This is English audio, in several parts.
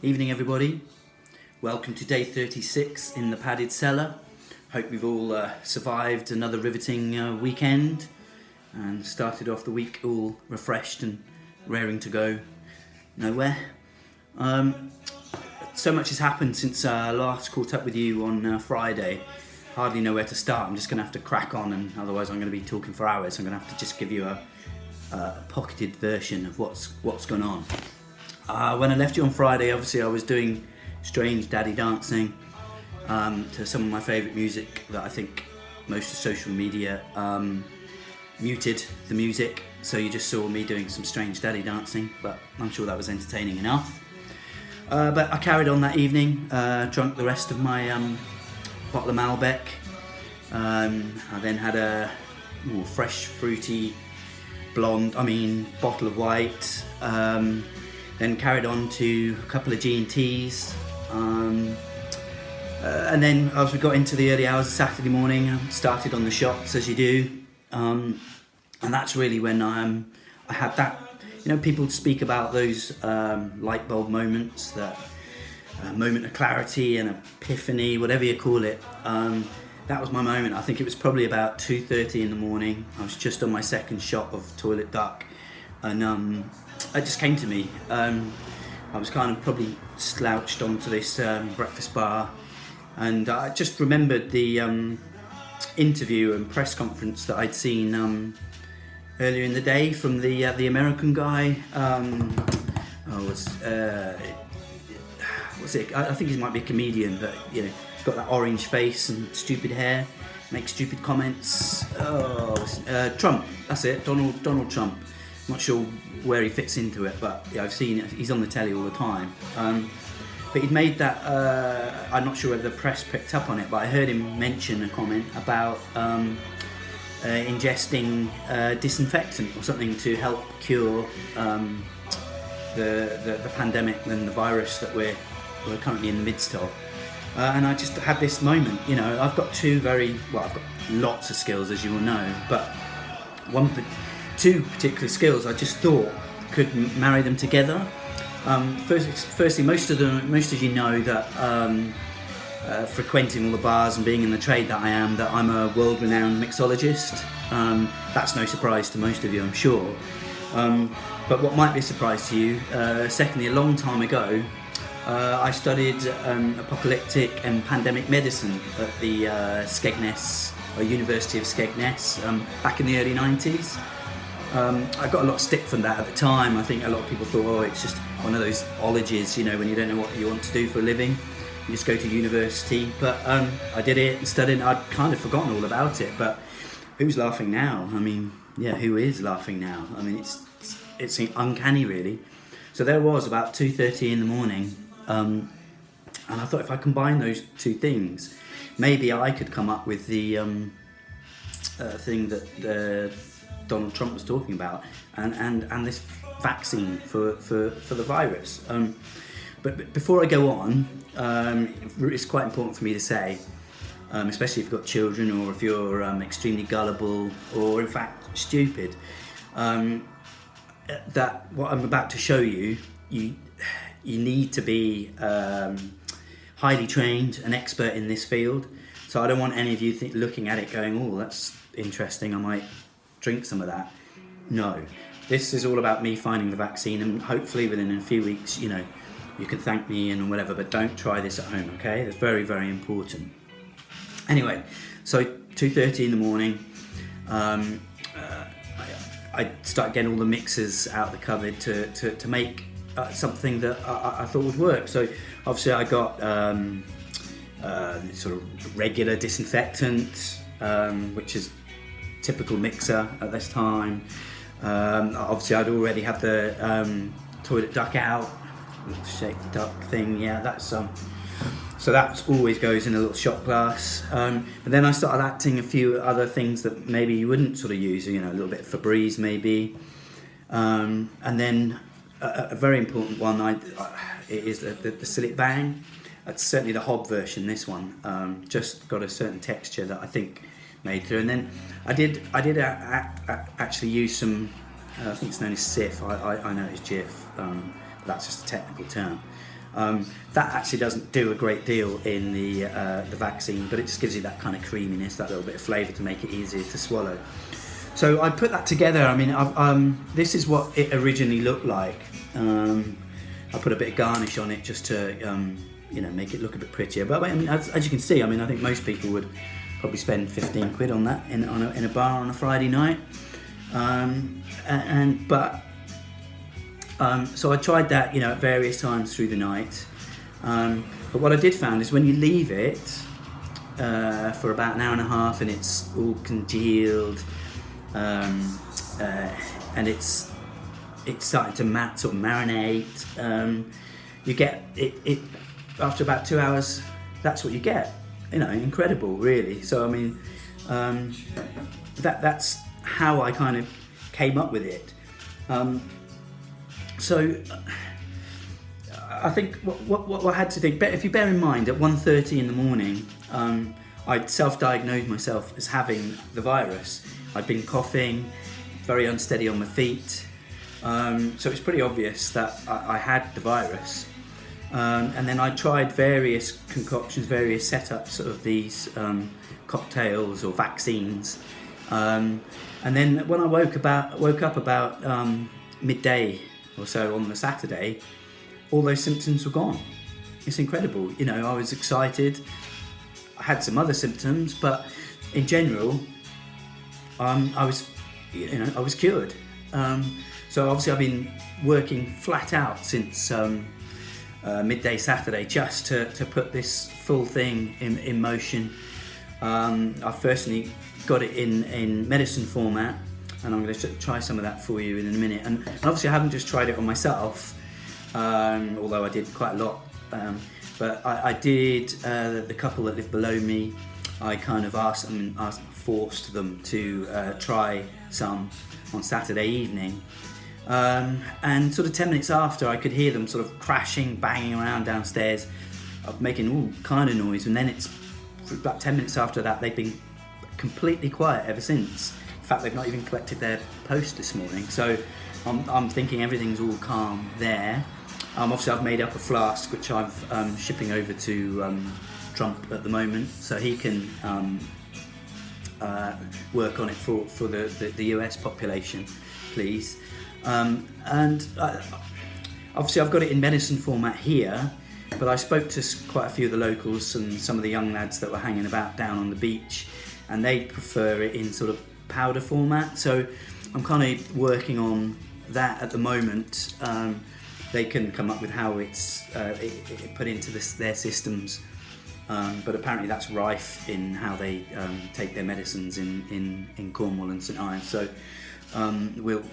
Evening everybody, welcome to day 36 in the Padded Cellar. Hope we've all survived another riveting weekend and started off the week all refreshed and raring to go nowhere. So much has happened since I last caught up with you on Friday. Hardly know where to start. I'm just going to have to crack on, and otherwise I'm going to be talking for hours. I'm going to have to just give you a pocketed version of what's gone on. When I left you on Friday, obviously I was doing strange daddy dancing to some of my favourite music that I think most of social media muted the music, so you just saw me doing some strange daddy dancing, but I'm sure that was entertaining enough. But I carried on that evening, drunk the rest of my bottle of Malbec. I then had a fresh fruity bottle of white. Then carried on to a couple of G&Ts, and then as we got into the early hours of Saturday morning, I started on the shots as you do, and that's really when I had that, people speak about those light bulb moments, that moment of clarity and epiphany, whatever you call it. That was my moment. I think it was probably about 2:30 in the morning. I was just on my second shot of Toilet Duck, and it just came to me. I was kind of probably slouched onto this breakfast bar, and I just remembered the interview and press conference that I'd seen earlier in the day from the American guy. What's it? I think he might be a comedian, but he's got that orange face and stupid hair, makes stupid comments. Trump. That's it. Donald Trump. Not sure where he fits into it, but I've seen it. He's on the telly all the time. But he'd made that, I'm not sure whether the press picked up on it, but I heard him mention a comment about ingesting disinfectant or something to help cure the pandemic and the virus that we're currently in the midst of. And I just had this moment, I've got I've got lots of skills, as you will know, but two particular skills I just thought could marry them together. Firstly, most of you know that frequenting all the bars and being in the trade that I am, that I'm a world-renowned mixologist. That's no surprise to most of you, I'm sure. But what might be a surprise to you, secondly, a long time ago, I studied apocalyptic and pandemic medicine at the Skegness, University of Skegness, back in the early 90s. I got a lot of stick from that at the time. I think a lot of people thought, it's just one of those ologies, when you don't know what you want to do for a living, you just go to university. But I did it and studied. I'd kind of forgotten all about it, but who's laughing now? Who is laughing now? It's uncanny, really. So there was about 2:30 in the morning, and I thought if I combine those two things, maybe I could come up with the thing that Donald Trump was talking about, and this vaccine for the virus. But before I go on, it's quite important for me to say, especially if you've got children or if you're extremely gullible or in fact stupid, that what I'm about to show you, you need to be highly trained, an expert in this field. So I don't want any of you looking at it going, oh, that's interesting, I might drink some of that. No, this is all about me finding the vaccine, and hopefully within a few weeks, you can thank me and whatever, but don't try this at home, okay? That's very, very important. Anyway, so 2:30 in the morning, I started getting all the mixes out of the cupboard to make something that I thought would work. So obviously I got sort of regular disinfectant, which is typical mixer at this time. Obviously I'd already had the Toilet Duck out, shake the duck thing, so that always goes in a little shot glass. But then I started acting a few other things that maybe you wouldn't sort of use, a little bit of Febreze maybe. And then a very important one is the Sillet Bang. That's certainly the hob version, this one. Just got a certain texture that I think made through. And then I did actually use some, I think it's known as SIF, I know it's Jif, but that's just a technical term. That actually doesn't do a great deal in the vaccine, but it just gives you that kind of creaminess, that little bit of flavour to make it easier to swallow. So I put that together. I mean, this is what it originally looked like. I put a bit of garnish on it just to, make it look a bit prettier. But I mean, as you can see, I mean, I think most people would probably spend 15 quid on that in a bar on a Friday night. So I tried that, at various times through the night. But what I did find is when you leave it for about an hour and a half and it's all congealed, and it's starting to sort of marinate, you get it after about 2 hours. That's what you get. Incredible, really. So I mean, that's how I kind of came up with it. So I think what I had to think, but if you bear in mind, at 1:30 in the morning, I'd self-diagnosed myself as having the virus. I'd been coughing, very unsteady on my feet, so it's pretty obvious that I had the virus. And then I tried various concoctions, various setups of these cocktails or vaccines, and then when I woke up about midday or so on the Saturday, all those symptoms were gone. It's incredible. I was excited. I had some other symptoms, but in general, I was cured. So obviously I've been working flat out since midday Saturday just to put this full thing in motion. I firstly got it in medicine format, and I'm going to try some of that for you in a minute. And obviously I haven't just tried it on myself, although I did quite a lot. But I did, the couple that live below me, I kind of forced them to try some on Saturday evening. And sort of 10 minutes after, I could hear them sort of crashing, banging around downstairs, making all kind of noise. And then it's about 10 minutes after that, they've been completely quiet ever since. In fact, they've not even collected their post this morning. So I'm thinking everything's all calm there. Obviously, I've made up a flask which I'm shipping over to Trump at the moment, so he can work on it for the US population, please. And obviously, I've got it in medicine format here, but I spoke to quite a few of the locals and some of the young lads that were hanging about down on the beach, and they prefer it in sort of powder format. So I'm kind of working on that at the moment. They can come up with how it's put into their systems, but apparently that's rife in how they take their medicines in Cornwall and St Ives. So we'll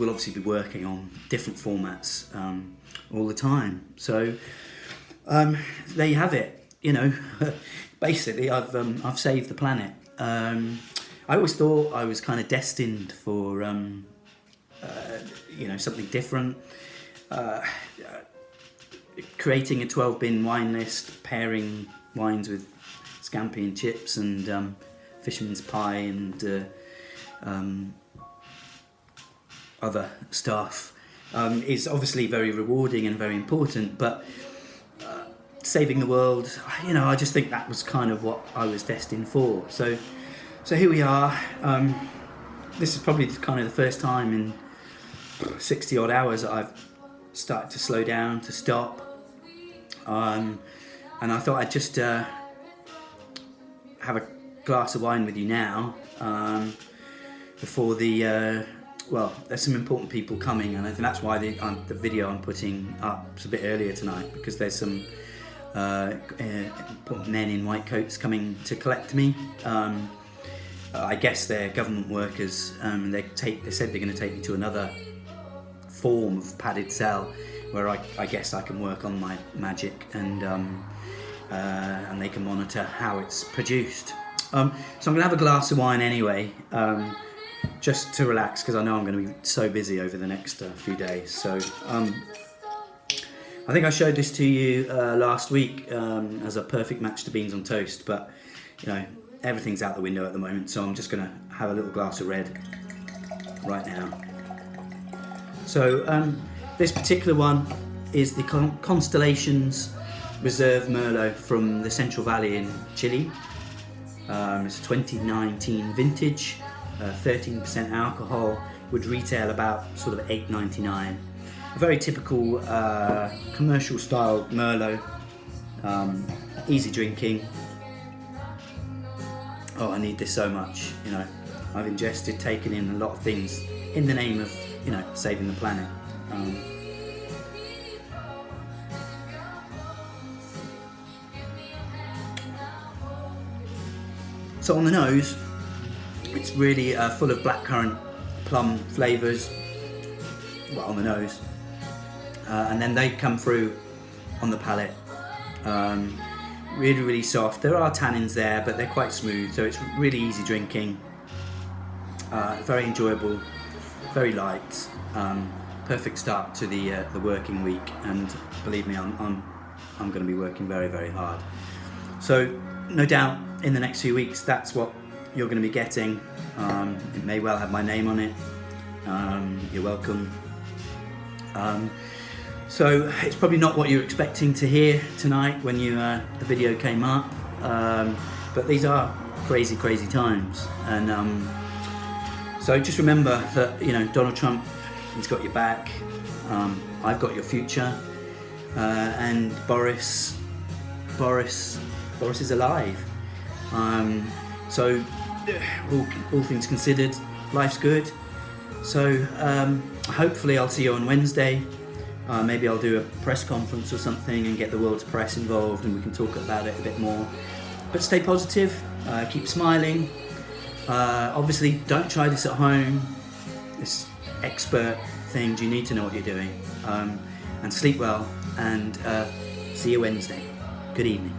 obviously be working on different formats all the time. So there you have it. Basically I've saved the planet. I always thought I was kind of destined for something different. Creating a 12-bin wine list, pairing wines with scampi and chips and fisherman's pie and other stuff is obviously very rewarding and very important, but saving the world, I just think that was kind of what I was destined for. So here we are. This is probably kind of the first time in 60 odd hours that I've started to slow down, to stop, and I thought I'd just have a glass of wine with you now before there's some important people coming, and I think that's why the video I'm putting up is a bit earlier tonight, because there's some important men in white coats coming to collect me. I guess they're government workers. They said they're going to take me to another form of padded cell where I guess I can work on my magic and they can monitor how it's produced. So I'm going to have a glass of wine anyway, just to relax, because I know I'm going to be so busy over the next few days. So I think I showed this to you last week as a perfect match to beans on toast, but everything's out the window at the moment, so I'm just going to have a little glass of red right now. So this particular one is the Constellations Reserve Merlot from the Central Valley in Chile. It's a 2019 vintage, 13% alcohol, would retail about sort of $8.99. A very typical commercial style Merlot, easy drinking. Oh, I need this so much, you know. I've ingested, taken in a lot of things in the name of, you know, saving the planet. So on the nose, it's really full of blackcurrant plum flavours, well, on the nose, and then they come through on the palate. Really, really soft. There are tannins there, but they're quite smooth, so it's really easy drinking. Very enjoyable, very light. Perfect start to the working week, and believe me, I'm going to be working very, very hard. So no doubt in the next few weeks, that's what you're going to be getting. It may well have my name on it. You're welcome. So it's probably not what you're expecting to hear tonight when the video came up, but these are crazy, crazy times, and so just remember that, you know, Donald Trump, he's got your back. I've got your future, and Boris is alive. So all things considered, life's good. So hopefully I'll see you on Wednesday. Maybe I'll do a press conference or something and get the world's press involved, and we can talk about it a bit more. But stay positive, keep smiling. Obviously, don't try this at home. This expert thing, you need to know what you're doing. And sleep well, and see you Wednesday. Good evening.